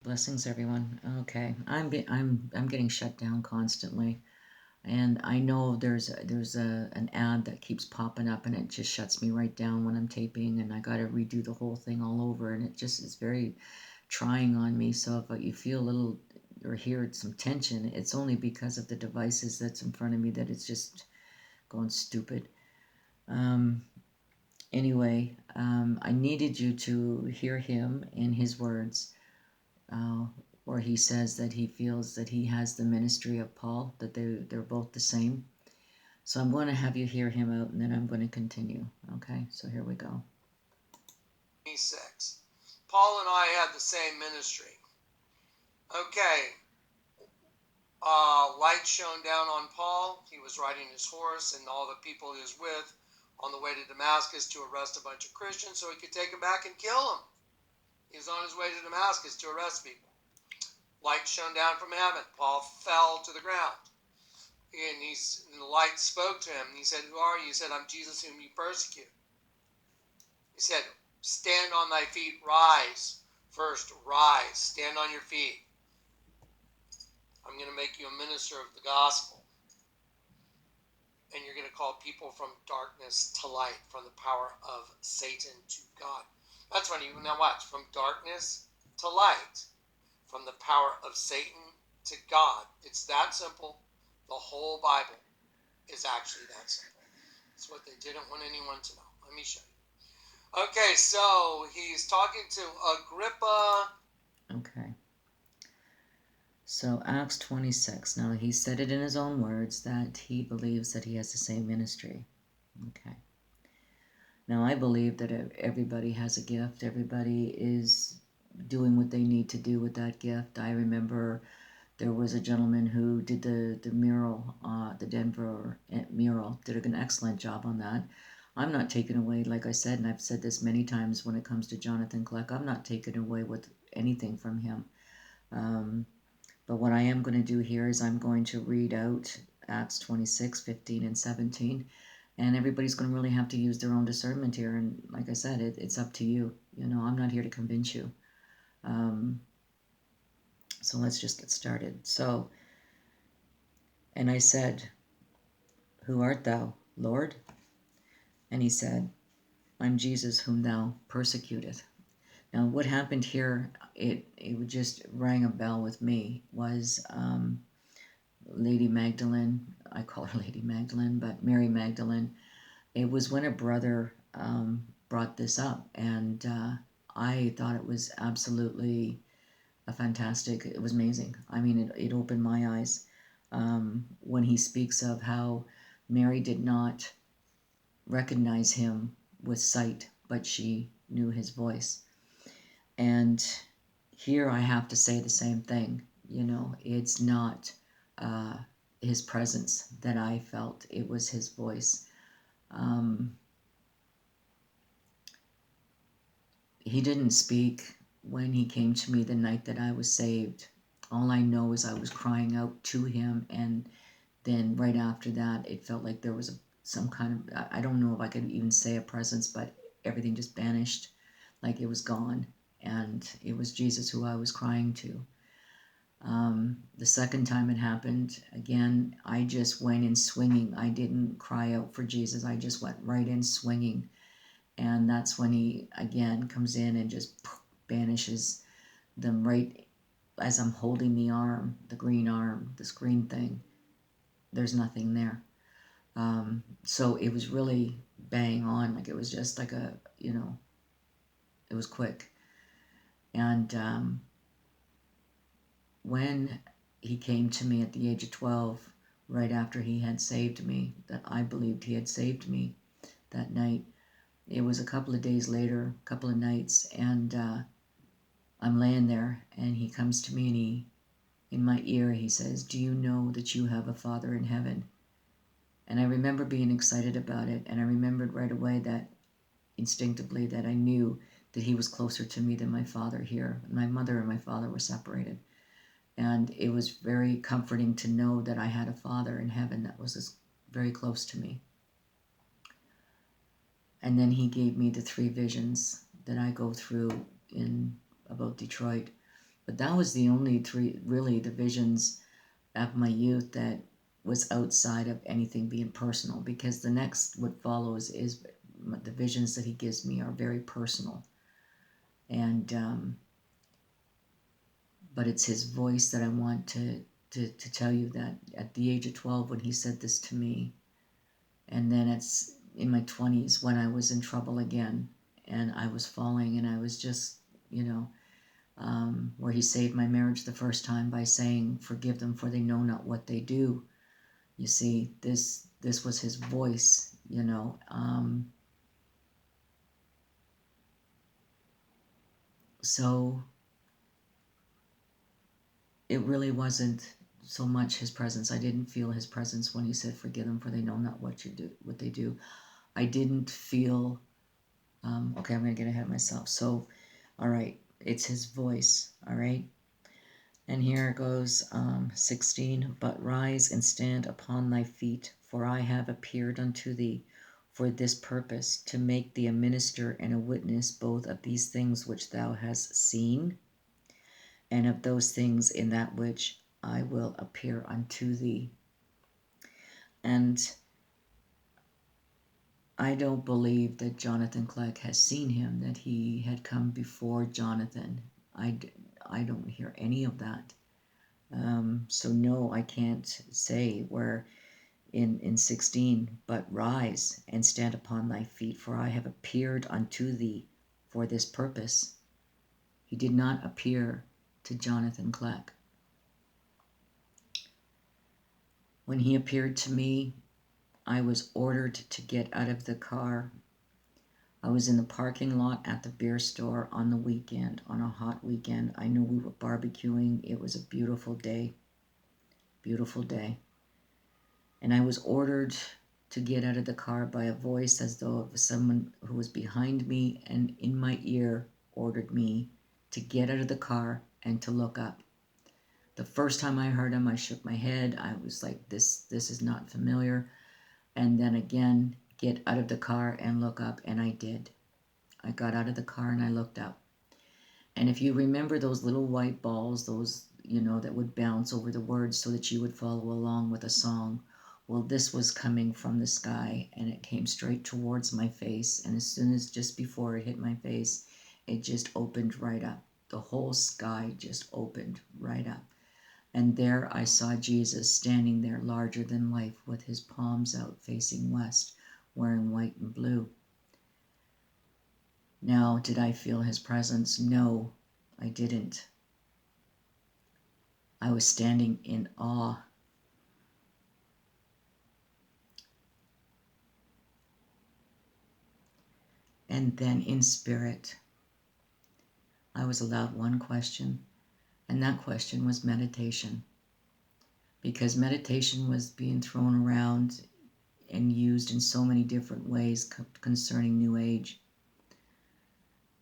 Blessings, everyone. Okay, I'm getting shut down constantly, and I know there's an ad that keeps popping up, and it just shuts me right down when I'm taping, and I got to redo the whole thing all over, and it just is very trying on me. So if you feel a little or hear some tension, it's only because of the devices that's in front of me that it's just going stupid. Um, anyway, I needed you to hear him in his words. Uh, where he says that he feels that he has the ministry of Paul, that they're both the same. So I'm going to have you hear him out, and then I'm going to continue. Okay, so here we go. 26. Paul and I had the same ministry. Okay. Light shone down on Paul. He was riding his horse, and all the people he was with on the way to Damascus to arrest a bunch of Christians so he could take them back and kill them. He was on his way to Damascus to arrest people. Light shone down from heaven. Paul fell to the ground. And the light spoke to him. And he said, "Who are you?" He said, "I'm Jesus whom you persecute." He said, "Stand on thy feet, rise. First, rise. Stand on your feet. I'm going to make you a minister of the gospel. And you're going to call people from darkness to light, from the power of Satan to God." That's when you, now watch, from darkness to light, from the power of Satan to God. It's that simple. The whole Bible is actually that simple. It's what they didn't want anyone to know. Let me show you. Okay, so he's talking to Agrippa. Okay. So Acts 26. Now he said it in his own words that he believes that he has the same ministry. Okay. Now I believe that everybody has a gift. Everybody is doing what they need to do with that gift. I remember there was a gentleman who did the mural, the Denver mural, did an excellent job on that. I'm not taken away, like I said, and I've said this many times when it comes to Jonathan Kleck, I'm not taken away with anything from him. But what I am going to do here is I'm going to read out Acts 26, 15, and 17, and everybody's going to really have to use their own discernment here. And like I said, it's up to you. You know, I'm not here to convince you. So let's just get started. So, and I said, "Who art thou, Lord?" And he said, "I'm Jesus whom thou persecutest." Now, what happened here, it just rang a bell with me, was Lady Magdalene. I call her Lady Magdalene, but Mary Magdalene. It was when a brother brought this up, and I thought it was absolutely fantastic. It was amazing. I mean, it opened my eyes when he speaks of how Mary did not recognize him with sight, but she knew his voice. And here I have to say the same thing. You know, it's not his presence that I felt, it was his voice. He didn't speak when he came to me the night that I was saved. All I know is I was crying out to him, and then right after that, it felt like there was some kind of, I don't know if I could even say a presence, but everything just vanished, like it was gone, and it was Jesus who I was crying to. The second time it happened, again, I just went in swinging. I didn't cry out for Jesus. I just went right in swinging. And that's when he, again, comes in and just banishes them right as I'm holding the arm, the green this green thing. There's nothing there. So it was really bang on. Like it was just like a, you know, it was quick. And when he came to me at the age of 12, right after he had saved me, that I believed he had saved me that night, it was a couple of days later, a couple of nights, and I'm laying there, and he comes to me, and he, in my ear, he says, "Do you know that you have a Father in heaven?" And I remember being excited about it, and I remembered right away that instinctively that I knew that he was closer to me than my father here. My mother and my father were separated. And it was very comforting to know that I had a Father in heaven that was very close to me. And then he gave me the 3 visions that I go through in about Detroit. But that was the only three, really, the visions of my youth that was outside of anything being personal, because the next, what follows is the visions that he gives me are very personal. And, but it's his voice that I want to tell you that at the age of 12, when he said this to me, and then it's in my 20s when I was in trouble again, and I was falling, and I was just, where he saved my marriage the first time by saying, "Forgive them, for they know not what they do." You see, this was his voice, so it really wasn't so much his presence. I didn't feel his presence when he said, "Forgive them, for they know not what they do." I didn't feel. Okay, I'm gonna get ahead of myself. So, all right, it's his voice. All right, and here it goes. 16. But rise and stand upon thy feet, for I have appeared unto thee for this purpose, to make thee a minister and a witness both of these things which thou hast seen, and of those things in that which I will appear unto thee. And I don't believe that Jonathan Kleck has seen him, that he had come before Jonathan. I don't hear any of that. So no, I can't say where in 16, but rise and stand upon thy feet, for I have appeared unto thee for this purpose. He did not appear to Jonathan Kleck. When he appeared to me, I was ordered to get out of the car. I was in the parking lot at the beer store on the weekend, on a hot weekend. I knew we were barbecuing. It was a beautiful day. Beautiful day. And I was ordered to get out of the car by a voice as though it was someone who was behind me and in my ear ordered me to get out of the car and to look up. The first time I heard him, I shook my head. I was like, this is not familiar. And then again, get out of the car and look up, and I did. I got out of the car and I looked up. And if you remember those little white balls, those, that would bounce over the words so that you would follow along with a song, well, this was coming from the sky, and it came straight towards my face. And as soon as just before it hit my face, it just opened right up. The whole sky just opened right up. And there I saw Jesus standing there larger than life with his palms out facing west, wearing white and blue. Now, did I feel his presence? No, I didn't. I was standing in awe. And then in spirit, I was allowed one question, and that question was meditation. Because meditation was being thrown around and used in so many different ways concerning New Age.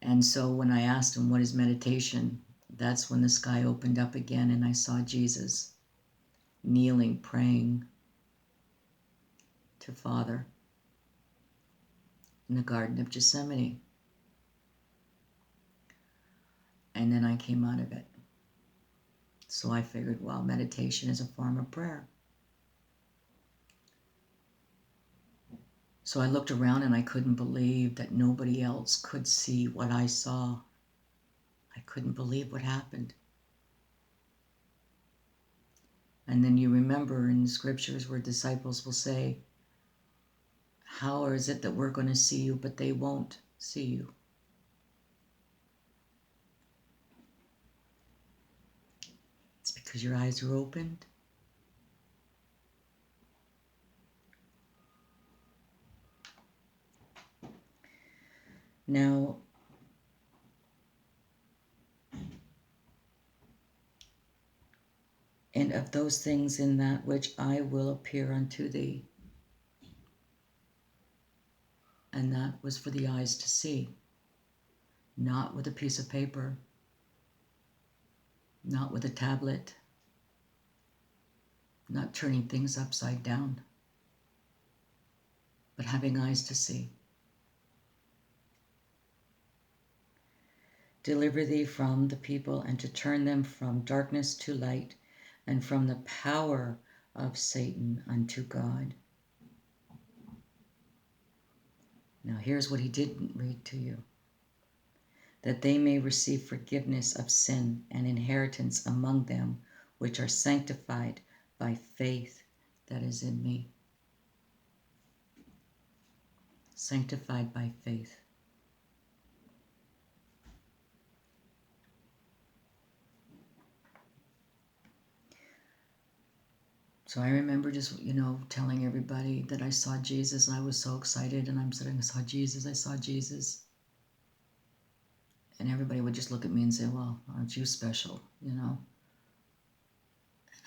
And so when I asked him, what is meditation? That's when the sky opened up again and I saw Jesus kneeling, praying to Father in the Garden of Gethsemane. And then I came out of it. So I figured, well, meditation is a form of prayer. So I looked around and I couldn't believe that nobody else could see what I saw. I couldn't believe what happened. And then you remember in the scriptures where disciples will say, how is it that we're going to see you, but they won't see you? It's because your eyes are opened. Now, and of those things in that which I will appear unto thee. And that was for the eyes to see, not with a piece of paper, not with a tablet, not turning things upside down, but having eyes to see. deliver thee from the people, and to turn them from darkness to light, and from the power of Satan unto God. Now here's what he didn't read to you. That they may receive forgiveness of sin and inheritance among them which are sanctified by faith that is in me. Sanctified by faith. So I remember just, telling everybody that I saw Jesus, and I was so excited, and I'm saying, I saw Jesus, I saw Jesus. And everybody would just look at me and say, well, aren't you special, And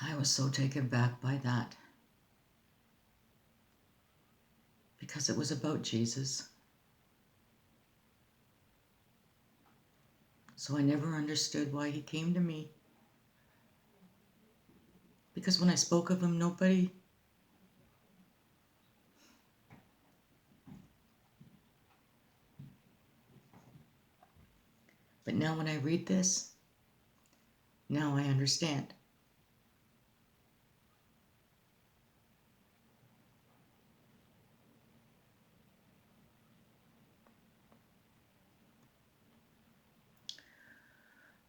I was so taken back by that. Because it was about Jesus. So I never understood why he came to me. Because when I spoke of him, nobody... But now when I read this, now I understand.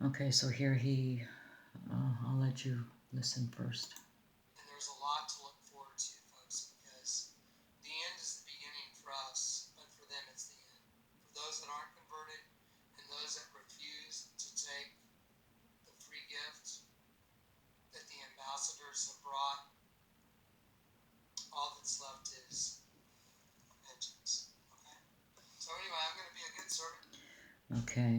Okay, so here I'll let you listen first. And there's a lot to look forward to, folks, because the end is the beginning for us, but for them it's the end. For those that aren't converted and those that refuse to take the free gift that the ambassadors have brought, all that's left is vengeance. Okay? So anyway, I'm going to be a good servant. Okay.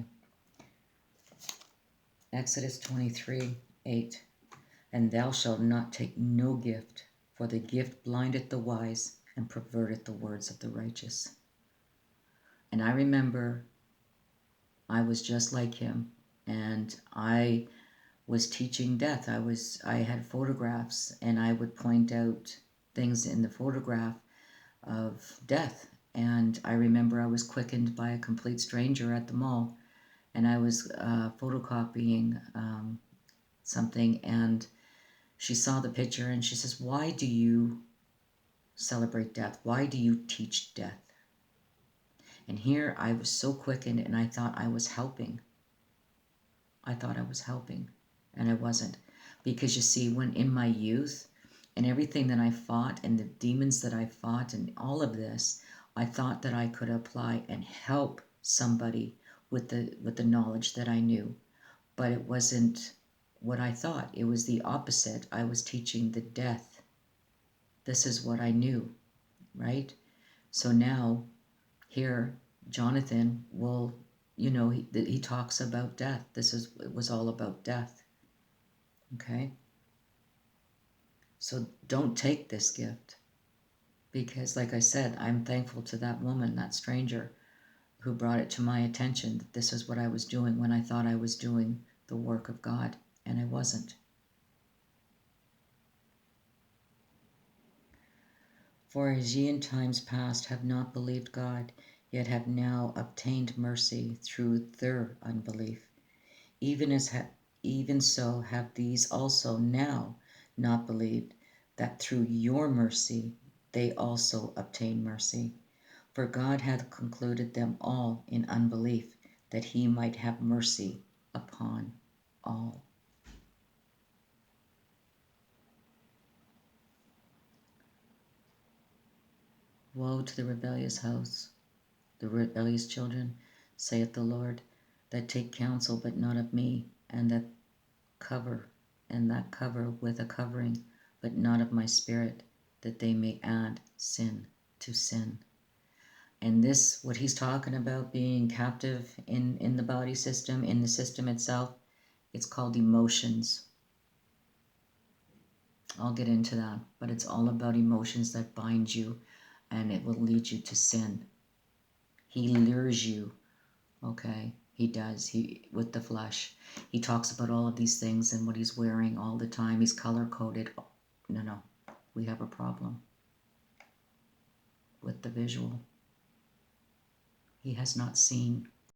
Exodus 23:8. And thou shalt not take no gift, for the gift blindeth the wise and perverteth the words of the righteous. And I remember I was just like him, and I was teaching death. I had photographs, and I would point out things in the photograph of death. And I remember I was quickened by a complete stranger at the mall, and I was photocopying something, and she saw the picture and she says, why do you celebrate death? Why do you teach death? And here I was so quickened, and I thought I was helping. I thought I was helping, and I wasn't. Because you see, when in my youth and everything that I fought and the demons that I fought and all of this, I thought that I could apply and help somebody with the knowledge that I knew. But it wasn't what I thought. It was the opposite. I was teaching the death. This is what I knew, right? So now, here, Jonathan will, he talks about death. It was all about death. Okay? So don't take this gift. Because, like I said, I'm thankful to that woman, that stranger, who brought it to my attention that this is what I was doing when I thought I was doing the work of God, and I wasn't. For as ye in times past have not believed God, yet have now obtained mercy through their unbelief, even so have these also now not believed, that through your mercy they also obtain mercy. For God hath concluded them all in unbelief, that he might have mercy upon all. Woe to the rebellious house, the rebellious children, saith the Lord, that take counsel but not of me, and that cover with a covering, but not of my spirit, that they may add sin to sin. And this, what he's talking about, being captive in the body system, in the system itself, it's called emotions. I'll get into that, but it's all about emotions that bind you, and it will lead you to sin. He lures you, okay? He does, with the flesh. He talks about all of these things and what he's wearing all the time. He's color-coded. No, we have a problem with the visual. He has not seen